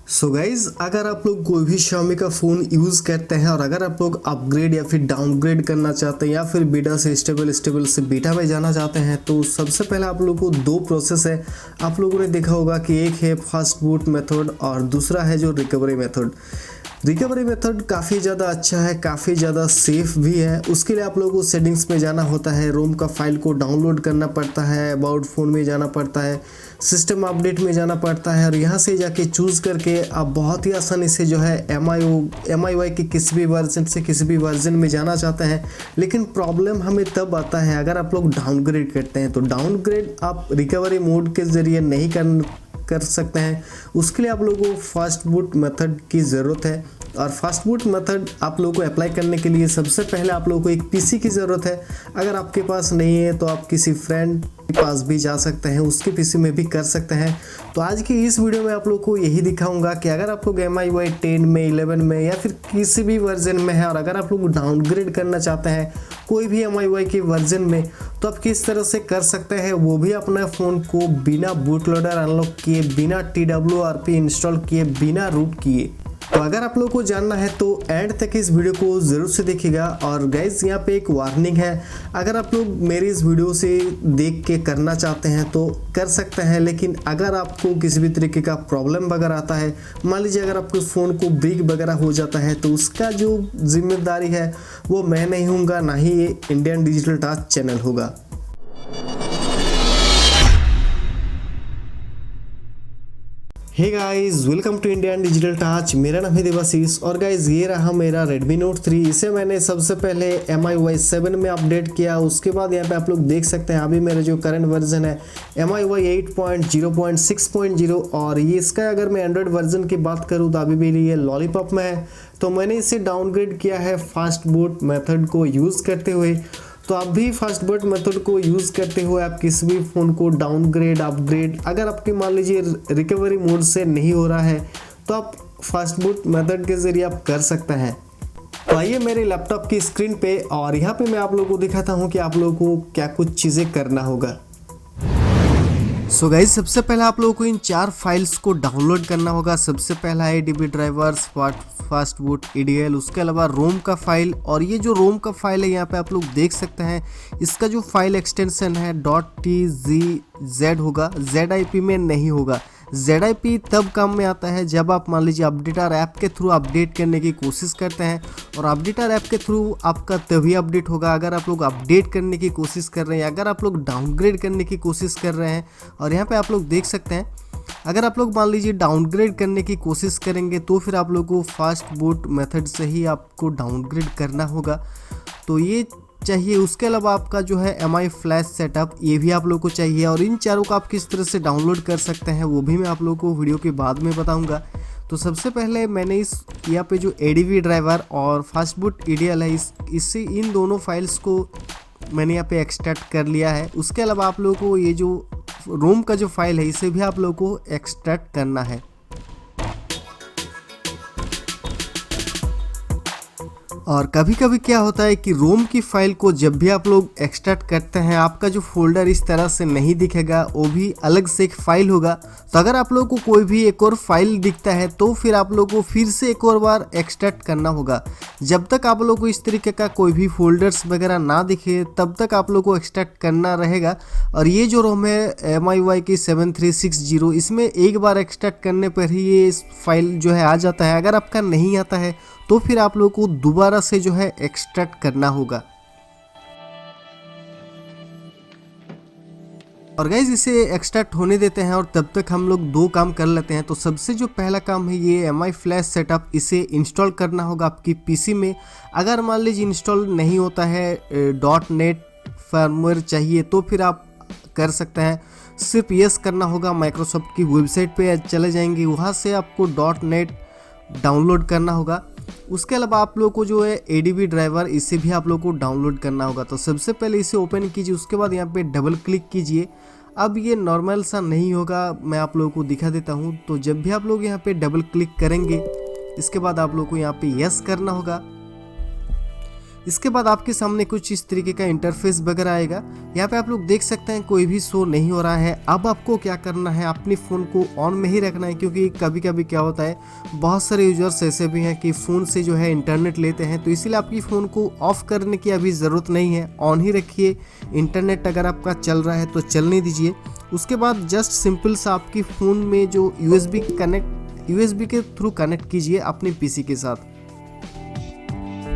So guys, अगर आप लोग कोई भी Xiaomi का फ़ोन यूज़ करते हैं और अगर आप लोग अपग्रेड या फिर डाउनग्रेड करना चाहते हैं या फिर बीटा से स्टेबल से बीटा में जाना चाहते हैं तो सबसे पहले आप लोगों को दो प्रोसेस है। आप लोगों ने देखा होगा कि एक है फास्ट बूट मेथड और दूसरा है जो रिकवरी मेथड। रिकवरी मेथड काफ़ी ज़्यादा अच्छा है, काफ़ी ज़्यादा सेफ़ भी है। उसके लिए आप लोगों को सेटिंग्स में जाना होता है, रोम का फाइल को डाउनलोड करना पड़ता है, अबाउट फ़ोन में जाना पड़ता है, सिस्टम अपडेट में जाना पड़ता है और यहाँ से जाके चूज़ करके आप बहुत ही आसानी से जो है MIUI के किसी भी वर्जन से किसी भी वर्जन में जाना चाहते हैं। लेकिन प्रॉब्लम हमें तब आता है अगर आप लोग डाउनग्रेड करते हैं। तो डाउनग्रेड आप रिकवरी मोड के ज़रिए नहीं कर सकते हैं। उसके लिए आप लोगों को फास्ट बूट मेथड की ज़रूरत है और फास्ट बूट मेथड आप लोगों को अप्लाई करने के लिए सबसे पहले आप लोगों को एक पीसी की ज़रूरत है। अगर आपके पास नहीं है तो आप किसी फ्रेंड के पास भी जा सकते हैं, उसके पीसी में भी कर सकते हैं। तो आज की इस वीडियो में आप लोगों को यही दिखाऊंगा कि अगर आप लोग MIUI 10 में 11 में या फिर किसी भी वर्जन में है और अगर आप लोग डाउनग्रेड करना चाहते हैं कोई भी MIUI के वर्जन में तो आप किस तरह से कर सकते हैं, वो भी अपने फ़ोन को बिना बूट लोडर अनलॉक किए, बिना TWRP इंस्टॉल किए, बिना रूट किए। तो अगर आप लोगों को जानना है तो एंड तक इस वीडियो को ज़रूर से देखिएगा। और गाइज यहाँ पे एक वार्निंग है, अगर आप लोग मेरी इस वीडियो से देख के करना चाहते हैं तो कर सकते हैं, लेकिन अगर आपको किसी भी तरीके का प्रॉब्लम वगैरह आता है, मान लीजिए अगर आपके फ़ोन को ब्रेक वगैरह हो जाता है तो उसका जो जिम्मेदारी है वो मैं नहीं हूँगा, ना ही ये इंडियन डिजिटल टॉर्च चैनल होगा। Hey guys, welcome to Indian digital torch. मेरा नाम है देवाशीष और गाइस ये रहा मेरा Redmi Note 3। इसे मैंने सबसे पहले MIUI 7 में अपडेट किया। उसके बाद यहाँ पे आप लोग देख सकते हैं अभी मेरा जो करंट वर्जन है MIUI 8.0.6.0 और ये इसका अगर मैं एंड्रॉयड वर्जन की बात करूँ तो अभी भी ये लॉलीपॉप में है। तो मैंने इसे डाउनग्रेड किया है फास्ट बूट मेथड को यूज़ करते हुए। तो आप भी फास्ट बूट मेथड को यूज़ करते हुए आप किसी भी फ़ोन को डाउनग्रेड अपग्रेड, अगर आपके मान लीजिए रिकवरी मोड से नहीं हो रहा है तो आप फास्ट बूट मेथड के ज़रिए आप कर सकते हैं। तो आइए मेरे लैपटॉप की स्क्रीन पे और यहाँ पे मैं आप लोगों को दिखाता हूँ कि आप लोगों को क्या कुछ चीज़ें करना होगा। सो गाइज, सबसे पहले आप लोगों को इन 4 फाइल्स को डाउनलोड करना होगा। सबसे पहला है DB drivers, fast boot EDL, उसके अलावा रोम का फाइल। और ये जो रोम का फाइल है यहाँ पे आप लोग देख सकते हैं इसका जो फाइल एक्सटेंशन है .tz होगा, ZIP में नहीं होगा। ZIP तब काम में आता है जब आप मान लीजिए अपडेटर ऐप के थ्रू अपडेट करने की कोशिश करते हैं और अपडेटर ऐप के थ्रू आपका तभी अपडेट होगा अगर आप लोग अपडेट करने की कोशिश कर रहे हैं, अगर आप लोग डाउनग्रेड करने की कोशिश कर रहे हैं। और यहाँ पे आप लोग देख सकते हैं अगर आप लोग मान लीजिए डाउनग्रेड करने की कोशिश करेंगे तो फिर आप लोगों को फास्ट बूट मेथड से ही आपको डाउनग्रेड करना होगा। तो ये चाहिए। उसके अलावा आपका जो है MI फ्लैश सेटअप, ये भी आप लोगों को चाहिए। और इन चारों को आप किस तरह से डाउनलोड कर सकते हैं वो भी मैं आप लोगों को वीडियो के बाद में बताऊंगा। तो सबसे पहले मैंने इस यहाँ पे जो ADB ड्राइवर और फास्ट बूट EDL है इससे इन दोनों फाइल्स को मैंने यहाँ पे एक्सट्रैक्ट कर लिया है। उसके अलावा आप लोगों को ये जो रोम का जो फाइल है इसे भी आप लोगों को एक्सट्रैक्ट करना है। और कभी कभी क्या होता है कि रोम की फाइल को जब भी आप लोग एक्सट्रैक्ट करते हैं आपका जो फोल्डर इस तरह से नहीं दिखेगा, वो भी अलग से एक फाइल होगा। तो अगर आप लोगों को कोई भी एक और फाइल दिखता है तो फिर आप लोगों को फिर से एक और बार एक्सट्रैक्ट करना होगा। जब तक आप लोगों को इस तरीके का कोई भी फोल्डर्स वगैरह ना दिखे तब तक आप लोगों को एक्सट्रैक्ट करना रहेगा। और ये जो रोम है MIUI की 7360, इसमें एक बार एक्सट्रैक्ट करने पर ही ये फाइल जो है आ जाता है। अगर आपका नहीं आता है तो फिर आप लोगों को दोबारा से जो है एक्सट्रैक्ट करना होगा। और गाइज इसे एक्सट्रैक्ट होने देते हैं और तब तक हम लोग दो काम कर लेते हैं। तो सबसे जो पहला काम है ये MI फ्लैश सेटअप, इसे इंस्टॉल करना होगा आपकी पीसी में। अगर मान लीजिए इंस्टॉल नहीं होता है, .NET फर्मवेयर चाहिए तो फिर आप कर सकते हैं। सिर्फ यस करना होगा, माइक्रोसॉफ्ट की वेबसाइट पे चले जाएंगे, वहाँ से आपको .NET डाउनलोड करना होगा। उसके अलावा आप लोगों को जो है ADB ड्राइवर, इसे भी आप लोगों को डाउनलोड करना होगा। तो सबसे पहले इसे ओपन कीजिए, उसके बाद यहाँ पे डबल क्लिक कीजिए। अब ये नॉर्मल सा नहीं होगा, मैं आप लोगों को दिखा देता हूँ। तो जब भी आप लोग यहाँ पे डबल क्लिक करेंगे इसके बाद आप लोगों को यहाँ पे यस करना होगा। इसके बाद आपके सामने कुछ इस तरीके का इंटरफेस वगैरह आएगा। यहाँ पे आप लोग देख सकते हैं कोई भी शो नहीं हो रहा है। अब आपको क्या करना है, अपने फ़ोन को ऑन में ही रखना है, क्योंकि कभी कभी क्या होता है बहुत सारे यूजर्स ऐसे भी हैं कि फ़ोन से जो है इंटरनेट लेते हैं, तो इसीलिए आपकी फ़ोन को ऑफ़ करने की अभी ज़रूरत नहीं है, ऑन ही रखिए। इंटरनेट अगर आपका चल रहा है तो चलने दीजिए। उसके बाद जस्ट सिंपल सा आपकी फ़ोन में जो यूएसबी के थ्रू कनेक्ट कीजिए अपने पीसी के साथ।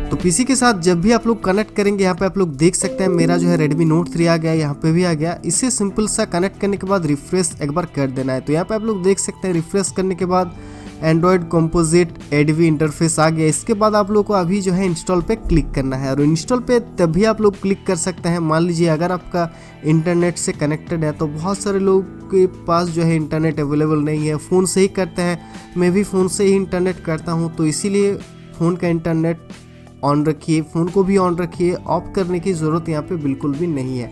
तो पीसी के साथ जब भी आप लोग कनेक्ट करेंगे, यहाँ पे आप लोग देख सकते हैं मेरा जो है Redmi Note 3 आ गया, यहाँ पे भी आ गया। इसे सिंपल सा कनेक्ट करने के बाद रिफ्रेश एक बार कर देना है। तो यहाँ पे आप लोग देख सकते हैं रिफ्रेश करने के बाद एंड्रॉयड कंपोजिट एडवी इंटरफेस आ गया। इसके बाद आप लोग को अभी जो है इंस्टॉल पे क्लिक करना है, और इंस्टॉल पे तभी आप लोग क्लिक कर सकते हैं। मान लीजिए अगर आपका इंटरनेट से कनेक्टेड है, तो बहुत सारे लोग के पास जो है इंटरनेट अवेलेबल नहीं है, फ़ोन से ही करते हैं। मैं भी फ़ोन से ही इंटरनेट करता हूँ, तो इसीलिए फ़ोन का इंटरनेट ऑन रखिए, फ़ोन को भी ऑन रखिए। ऑफ करने की ज़रूरत यहाँ पे बिल्कुल भी नहीं है।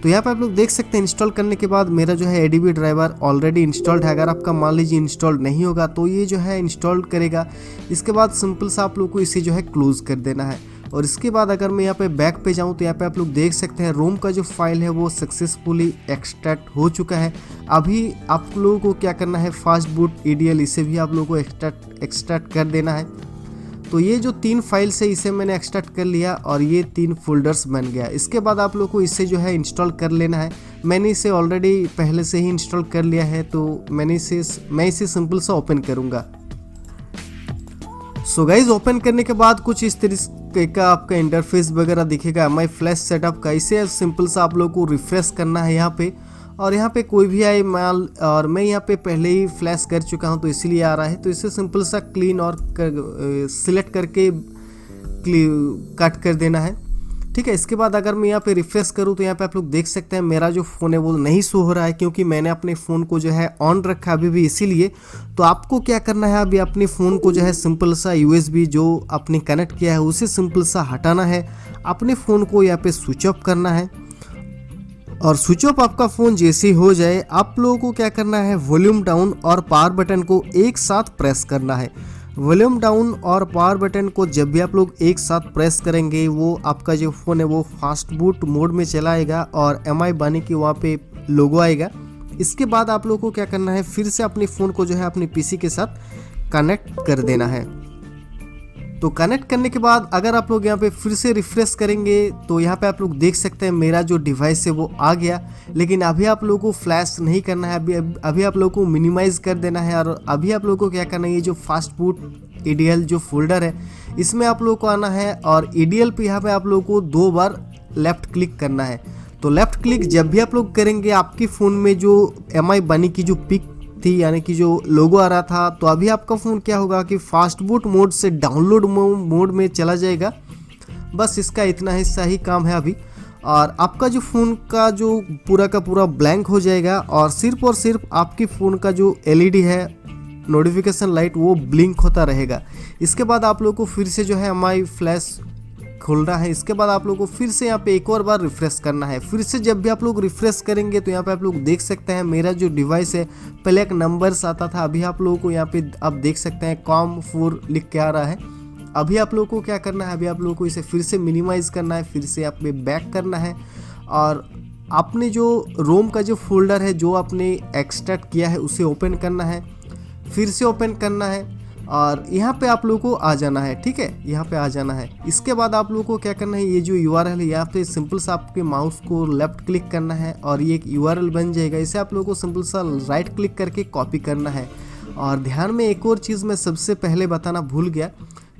तो यहाँ पे आप लोग देख सकते हैं इंस्टॉल करने के बाद मेरा जो है एडीबी ड्राइवर ऑलरेडी इंस्टॉल्ड है। अगर आपका मान लीजिए इंस्टॉल नहीं होगा तो ये जो है इंस्टॉल करेगा। इसके बाद सिंपल सा आप लोग को इसे जो है क्लोज़ कर देना है। और इसके बाद अगर मैं यहाँ पे बैक पे जाऊँ तो यहाँ पे आप लोग देख सकते हैं रोम का जो फाइल है वो सक्सेसफुली एक्सट्रैक्ट हो चुका है। अभी आप लोगों को क्या करना है, फास्ट बूट ईडीएल इसे भी आप लोगों को एक्सट्रैक्ट कर देना है। तो ये जो 3 फाइल्स है इसे मैंने एक्सट्रैक्ट कर लिया और ये 3 फोल्डर्स बन गया। इसके बाद आप लोग को इसे जो है इंस्टॉल कर लेना है। मैंने इसे ऑलरेडी पहले से ही इंस्टॉल कर लिया है, तो मैं इसे सिंपल सा ओपन करूँगा। सो गाइज ओपन करने के बाद कुछ इस तरीके का आपका इंटरफेस वगैरह दिखेगा MI फ्लैश सेटअप का। इसे सिंपल सा आप लोग को रिफ्रेश करना है यहाँ पे, और यहाँ पे कोई भी आए माल, और मैं यहाँ पे पहले ही फ्लैश कर चुका हूँ तो इसीलिए आ रहा है। तो इसे सिंपल सा क्लीन और सिलेक्ट करके कट कर देना है, ठीक है। इसके बाद अगर मैं यहाँ पे रिफ्रेश करूँ तो यहाँ पे आप लोग देख सकते हैं मेरा जो फ़ोन है वो नहीं शो हो रहा है, क्योंकि मैंने अपने फ़ोन को जो है ऑन रखा अभी भी, इसीलिए। तो आपको क्या करना है, अभी अपने फ़ोन को जो है सिंपल सा USB जो आपने कनेक्ट किया है उसे सिंपल सा हटाना है। अपने फ़ोन को यहाँ पे स्विच ऑफ करना है, और स्विच ऑफ आपका फ़ोन जैसे ही हो जाए आप लोगों को क्या करना है, वॉल्यूम डाउन और पावर बटन को एक साथ प्रेस करना है। वॉल्यूम डाउन और पावर बटन को जब भी आप लोग एक साथ प्रेस करेंगे वो आपका जो फ़ोन है वो फास्ट बूट मोड में चलाएगा और MI बनी की वहाँ पे लोगो आएगा। इसके बाद आप लोगों को क्या करना है, फिर से अपने फ़ोन को जो है अपने PC के साथ कनेक्ट कर देना है। तो कनेक्ट करने के बाद अगर आप लोग यहाँ पे फिर से रिफ्रेश करेंगे तो यहाँ पे आप लोग देख सकते हैं मेरा जो डिवाइस है वो आ गया। लेकिन अभी आप लोगों को फ्लैश नहीं करना है, अभी आप लोगों को मिनिमाइज़ कर देना है। और अभी आप लोगों को क्या करना है, ये जो फास्ट बूट EDL जो फोल्डर है इसमें आप लोगों को आना है, और EDL पे यहाँ पे आप लोगों को 2 बार लेफ़्ट क्लिक करना है। तो लेफ़्ट क्लिक जब भी आप लोग करेंगे आपके फ़ोन में जो MI बनी की जो पिक थी, यानी कि जो लोगो आ रहा था, तो अभी आपका फ़ोन क्या होगा कि फास्ट बूट मोड से डाउनलोड मोड में चला जाएगा। बस इसका इतना हिस्सा ही काम है अभी, और आपका जो फ़ोन का जो पूरा का पूरा ब्लैंक हो जाएगा, और सिर्फ आपके फ़ोन का जो LED है नोटिफिकेशन लाइट वो ब्लिंक होता रहेगा। इसके बाद आप लोगों को फिर से जो है MI फ्लैश खोलना है। इसके बाद आप लोगों को फिर से यहाँ पे एक और बार रिफ्रेश करना है। फिर से जब भी आप लोग रिफ्रेश करेंगे तो यहाँ पे आप लोग देख सकते हैं मेरा जो डिवाइस है पहले एक नंबर्स आता था, अभी आप लोगों को यहाँ पे आप देख सकते हैं COM4 लिख के आ रहा है। अभी आप लोगों को क्या करना है, अभी आप लोगों को इसे फिर से मिनिमाइज़ करना है, फिर से आप पे बैक करना है, और आपने जो रोम का जो फोल्डर है जो आपने एक्सट्रैक्ट किया है उसे ओपन करना है, फिर से ओपन करना है, और यहाँ पे आप लोगों को आ जाना है, ठीक है, यहाँ पे आ जाना है। इसके बाद आप लोगों को क्या करना है, ये जो URL है यहाँ पे सिंपल सा आपके माउस को लेफ्ट क्लिक करना है और ये एक URL बन जाएगा। इसे आप लोगों को सिंपल सा राइट क्लिक करके कॉपी करना है। और ध्यान में एक और चीज़ मैं सबसे पहले बताना भूल गया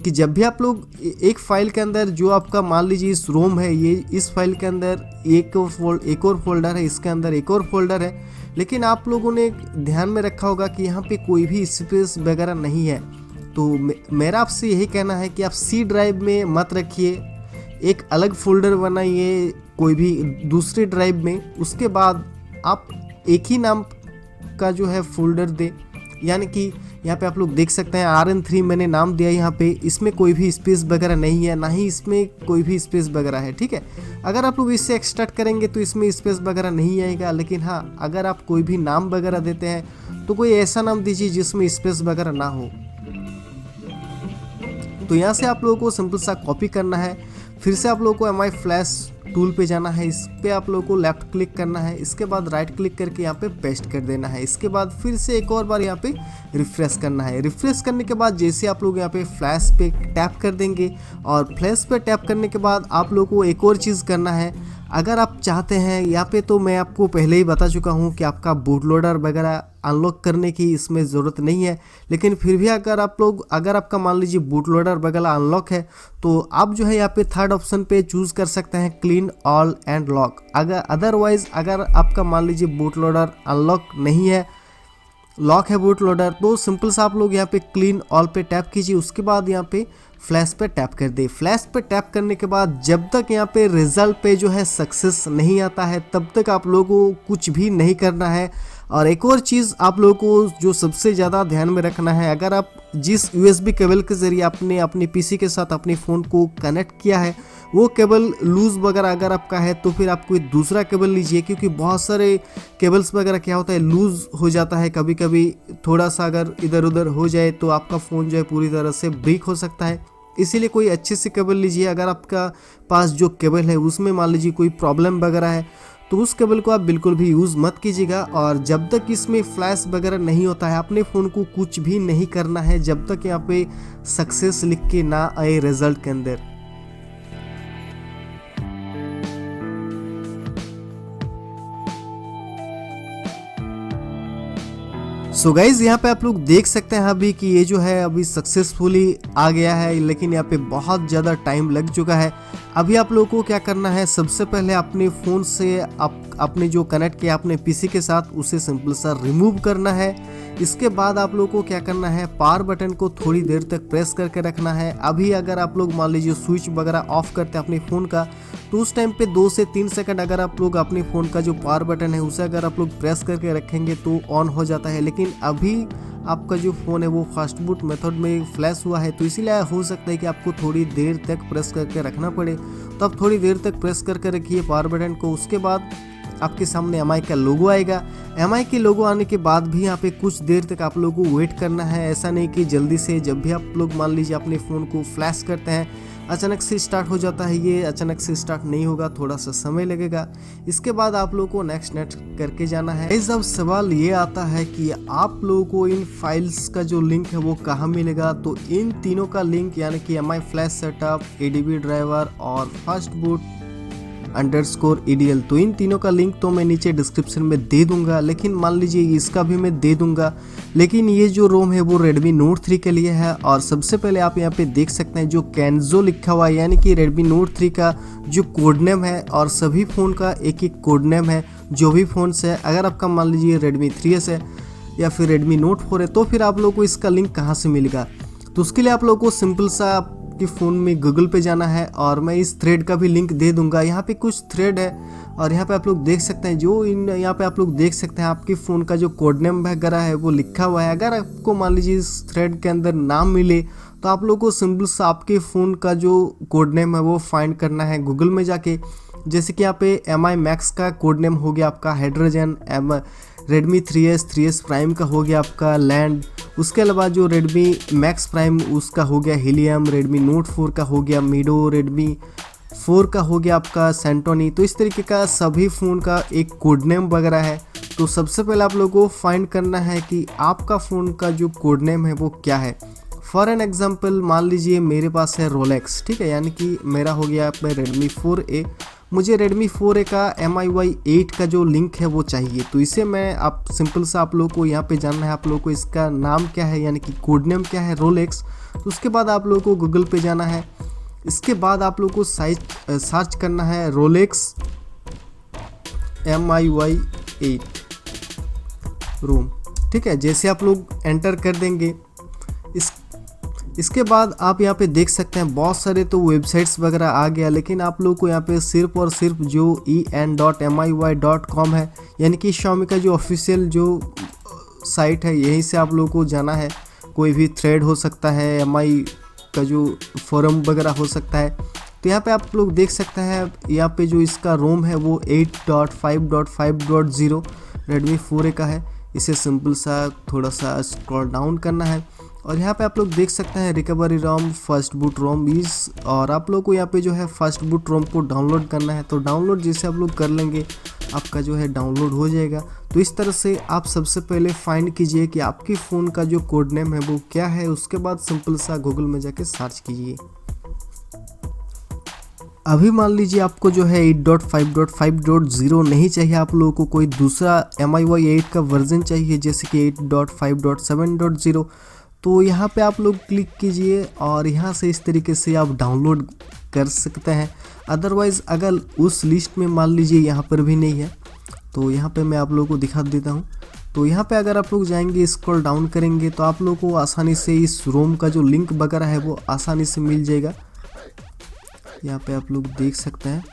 कि जब भी आप लोग एक फाइल के अंदर जो आपका मान लीजिए इस रोम है, ये इस फाइल के अंदर एक और फोल्डर है, इसके अंदर एक और फोल्डर है, लेकिन आप लोगों ने ध्यान में रखा होगा कि यहाँ पे कोई भी स्पेस वगैरह नहीं है। तो मेरा आपसे यही कहना है कि आप C ड्राइव में मत रखिए, एक अलग फोल्डर बनाइए कोई भी दूसरे ड्राइव में। उसके बाद आप एक ही नाम का जो है फोल्डर दे, यानी कि यहाँ पे आप लोग देख सकते हैं RN3 मैंने नाम दिया यहाँ पे। इसमें कोई भी स्पेस वगैरह नहीं है, ना ही इसमें कोई भी स्पेस वगैरह है, ठीक है। अगर आप लोग इससे एक्सट्रैक्ट करेंगे तो इसमें स्पेस वगैरह नहीं आएगा, लेकिन हाँ अगर आप कोई भी नाम वगैरह देते हैं तो कोई ऐसा नाम दीजिए जिसमें स्पेस वगैरह ना हो। तो यहाँ से आप लोगों को सिंपल सा कॉपी करना है। फिर से आप लोगों को MI फ्लैश टूल पे जाना है, इस पे आप लोगों को लेफ्ट क्लिक करना है, इसके बाद राइट क्लिक करके यहाँ पे पेस्ट कर देना है। इसके बाद फिर से एक और बार यहाँ पे रिफ्रेश करना है। रिफ्रेश करने के बाद जैसे आप लोग यहाँ पे फ्लैश पे टैप कर देंगे और फ्लैश पे टैप करने के बाद आप लोगों को एक और चीज़ करना है। अगर आप चाहते हैं, यहाँ पे तो मैं आपको पहले ही बता चुका हूँ कि आपका बूट लोडर वगैरह अनलॉक करने की इसमें ज़रूरत नहीं है, लेकिन फिर भी अगर आपका मान लीजिए बूट लोडर वगैरह अनलॉक है तो आप जो है यहाँ पे थर्ड ऑप्शन पे चूज़ कर सकते हैं clean all and lock. Otherwise अगर आपका मान लीजिए बूट लोडर अनलॉक नहीं है, लॉक है बूट लोडर, तो सिंपल सा आप लोग यहाँ पे क्लीन ऑल पे टैप कीजिए। उसके बाद यहाँ पे फ्लैश पे टैप कर दे। फ्लैश पे टैप करने के बाद जब तक यहाँ पे रिजल्ट पे जो है सक्सेस नहीं आता है तब तक आप लोगों को कुछ भी नहीं करना है। और एक और चीज़ आप लोगों को जो सबसे ज़्यादा ध्यान में रखना है, अगर आप जिस USB केबल के ज़रिए आपने अपने PC के साथ अपने फ़ोन को कनेक्ट किया है वो केबल लूज़ वगैरह अगर आपका है तो फिर आप कोई दूसरा केबल लीजिए, क्योंकि बहुत सारे केबल्स वगैरह क्या होता है लूज़ हो जाता है। कभी कभी थोड़ा सा अगर इधर उधर हो जाए तो आपका फ़ोन जो है पूरी तरह से ब्रेक हो सकता है। इसीलिए कोई अच्छे से केबल लीजिए। अगर आपका पास जो केबल है उसमें मान लीजिए कोई प्रॉब्लम वगैरह है तो उस केबल को आप बिल्कुल भी यूज़ मत कीजिएगा। और जब तक इसमें फ्लैश वगैरह नहीं होता है अपने फ़ोन को कुछ भी नहीं करना है जब तक यहाँ पे सक्सेस लिख के ना आए रिजल्ट के अंदर। सो गाइज यहाँ पे आप लोग देख सकते हैं अभी कि ये जो है अभी सक्सेसफुली आ गया है, लेकिन यहाँ पे बहुत ज़्यादा टाइम लग चुका है। अभी आप लोगों को क्या करना है, सबसे पहले अपने फ़ोन से आपने जो कनेक्ट किया अपने PC के साथ उसे सिंपल सा रिमूव करना है। इसके बाद आप लोगों को क्या करना है, पावर बटन को थोड़ी देर तक प्रेस करके रखना है। अभी अगर आप लोग मान लीजिए स्विच वगैरह ऑफ करते हैं अपने फ़ोन का तो उस टाइम पे 2 से 3 सेकंड अगर आप लोग अपने फ़ोन का जो पावर बटन है उसे अगर आप लोग प्रेस करके रखेंगे तो ऑन हो जाता है। लेकिन अभी आपका जो फ़ोन है वो फास्ट बूट मेथड में फ्लैश हुआ है तो इसीलिए हो सकता है कि आपको थोड़ी देर तक प्रेस करके रखना पड़े। तो आप थोड़ी देर तक प्रेस करके रखिए पावर बटन को। उसके बाद आपके सामने MI का लोगो आएगा। MI के लोगो आने के बाद भी यहाँ पे कुछ देर तक आप लोगों को वेट करना है। ऐसा नहीं कि जल्दी से जब भी आप लोग मान लीजिए अपने फ़ोन को फ्लैश करते हैं अचानक से स्टार्ट हो जाता है, ये अचानक से स्टार्ट नहीं होगा, थोड़ा सा समय लगेगा। इसके बाद आप लोगों को नेक्स्ट करके जाना है। इस अब सवाल ये आता है कि आप लोगों को इन फाइल्स का जो लिंक है वो कहाँ मिलेगा। तो इन तीनों का लिंक यानी कि MI flash setup, ADB driver और फास्ट बूट _EDL, तो इन तीनों का लिंक तो मैं नीचे डिस्क्रिप्शन में दे दूंगा, लेकिन मान लीजिए इसका भी मैं दे दूंगा। लेकिन ये जो रोम है वो Redmi Note 3 के लिए है। और सबसे पहले आप यहाँ पे देख सकते हैं जो कैंजो लिखा हुआ है यानी कि Redmi Note 3 का जो कोड नेम है, और सभी फ़ोन का एक एक कोड नेम है जो भी फ़ोन से। अगर आपका मान लीजिए Redmi 3S है या फिर Redmi Note 4 है तो फिर आप लोगों को इसका लिंक कहाँ से मिलेगा। तो उसके लिए आप लोगों को सिंपल सा कि फ़ोन में गूगल पे जाना है और मैं इस थ्रेड का भी लिंक दे दूंगा। यहाँ पे कुछ थ्रेड है और यहाँ पे आप लोग देख सकते हैं जो यहाँ पे आप लोग देख सकते हैं आपके फ़ोन का जो कोड नेम वगैरह है वो लिखा हुआ है। अगर आपको मान लीजिए इस थ्रेड के अंदर नाम मिले तो आप लोग को सिंपल सा आपके फ़ोन का जो कोड नेम है वो फाइंड करना है गूगल में जाके। जैसे कि यहाँ पे MI मैक्स का कोड नेम हो गया आपका हाइड्रोजन, Redmi 3S प्राइम का हो गया आपका लैंड, उसके अलावा जो Redmi मैक्स प्राइम उसका हो गया हीलियम, Redmi Note 4 का हो गया मीडो, Redmi 4 का हो गया आपका सेंटोनी। तो इस तरीके का सभी फ़ोन का एक कोड नेम वगैरह है। तो सबसे पहले आप लोगों को फाइंड करना है कि आपका फ़ोन का जो कोड नेम है वो क्या है। फॉर एन एग्जांपल मान लीजिए मेरे पास है रोलेक्स, ठीक है, यानी कि मेरा हो गया Redmi 4A। मुझे Redmi 4A का MIUI 8 का जो लिंक है वो चाहिए। तो इसे मैं आप सिंपल सा आप लोगों को यहाँ पे जानना है आप लोगों को इसका नाम क्या है यानी कि कोड नेम क्या है रोलेक्स। तो उसके बाद आप लोगों को गूगल पे जाना है। इसके बाद आप लोगों को सर्च करना है रोलेक्स MIUI 8 रोम, ठीक है। जैसे आप लोग एंटर कर देंगे इसके बाद आप यहाँ पे देख सकते हैं बहुत सारे तो वेबसाइट्स वगैरह आ गया, लेकिन आप लोग को यहाँ पे सिर्फ और सिर्फ जो en.miui.com है यानी कि Xiaomi का जो ऑफिशियल जो साइट है यहीं से आप लोगों को जाना है। कोई भी थ्रेड हो सकता है, MI का जो फोरम वगैरह हो सकता है। तो यहाँ पे आप लोग देख सकते हैं यहाँ पे जो इसका रोम है वो 8.5.5.0 Redmi 4A का है। इसे सिंपल सा थोड़ा सा स्क्रॉल डाउन करना है। और यहाँ पे आप लोग देख सकते हैं recovery ROM first boot ROM is, और आप लोग को यहाँ पे जो है फर्स्ट बूट रोम को डाउनलोड करना है। तो डाउनलोड जैसे आप लोग कर लेंगे आपका जो है डाउनलोड हो जाएगा। तो इस तरह से आप सबसे पहले फाइंड कीजिए कि आपके फ़ोन का जो कोड नेम है वो क्या है, उसके बाद सिंपल सा गूगल में जाके सर्च कीजिए। अभी मान लीजिए आपको जो है 8.5.5.0 नहीं चाहिए, आप लोगों को कोई दूसरा MIUI 8 का वर्जन चाहिए जैसे कि 8.5.7.0, तो यहाँ पे आप लोग क्लिक कीजिए और यहाँ से इस तरीके से आप डाउनलोड कर सकते हैं। अदरवाइज़ अगर उस लिस्ट में मान लीजिए यहाँ पर भी नहीं है तो यहाँ पे मैं आप लोगों को दिखा देता हूँ। तो यहाँ पे अगर आप लोग जाएंगे स्क्रॉल डाउन करेंगे तो आप लोगों को आसानी से इस रोम का जो लिंक वगैरह है वो आसानी से मिल जाएगा। यहाँ पे आप लोग देख सकते हैं,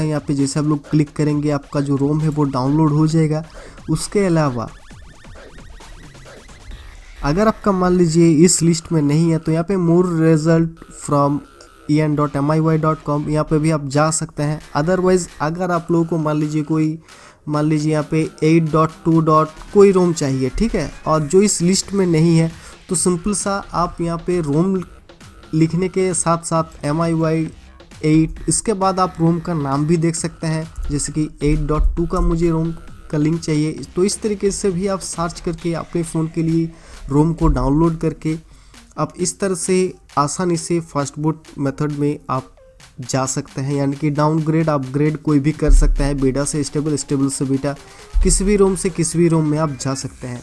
यहाँ पे जैसे आप लोग क्लिक करेंगे आपका जो रोम है वो डाउनलोड हो जाएगा। उसके अलावा अगर आपका मान लीजिए इस लिस्ट में नहीं है तो यहाँ पे मोर रिजल्ट फ्रॉम en.miui.com यहाँ पे भी आप जा सकते हैं। अदरवाइज़ अगर आप लोगों को मान लीजिए यहाँ पे 8.2. कोई रोम चाहिए, ठीक है, और जो इस लिस्ट में नहीं है तो सिंपल सा आप यहाँ पे रोम लिखने के साथ साथ MIUI 8, इसके बाद आप रोम का नाम भी देख सकते हैं जैसे कि 8.2 का मुझे रोम का लिंक चाहिए। तो इस तरीके से भी आप सर्च करके अपने फ़ोन के लिए रोम को डाउनलोड करके आप इस तरह से आसानी से फास्ट बूट मेथड में आप जा सकते हैं, यानी कि डाउनग्रेड अपग्रेड कोई भी कर सकता है। बेटा से स्टेबल, स्टेबल से बेटा, किसी भी रोम से किसी भी रोम में आप जा सकते हैं।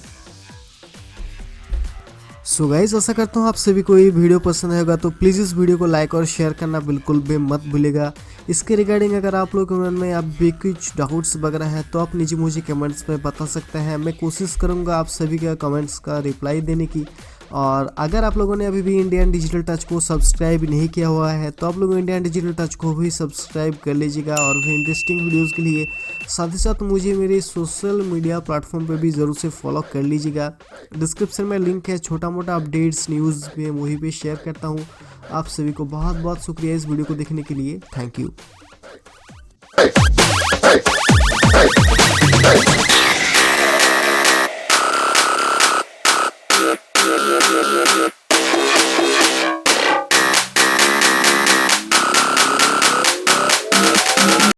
सो गाइस, आशा करता हूँ आप सभी को ये वीडियो पसंद आएगा, तो प्लीज़ इस वीडियो को लाइक और शेयर करना बिल्कुल भी मत भूलिएगा। इसके रिगार्डिंग अगर आप लोगों के मन में आप भी कुछ डाउट्स वगैरह हैं तो आप नीचे मुझे कमेंट्स में बता सकते हैं। मैं कोशिश करूँगा आप सभी के कमेंट्स का रिप्लाई देने की। और अगर आप लोगों ने अभी भी इंडियन डिजिटल टच को सब्सक्राइब नहीं किया हुआ है तो आप लोग इंडियन डिजिटल टच को भी सब्सक्राइब कर लीजिएगा, और भी इंटरेस्टिंग वीडियोस के लिए साथ ही साथ मुझे मेरे सोशल मीडिया प्लेटफॉर्म पे भी ज़रूर से फॉलो कर लीजिएगा। डिस्क्रिप्शन में लिंक है, छोटा मोटा अपडेट्स न्यूज़ में वहीं पे शेयर करता हूँ। आप सभी को बहुत बहुत शुक्रिया इस वीडियो को देखने के लिए। Thank you.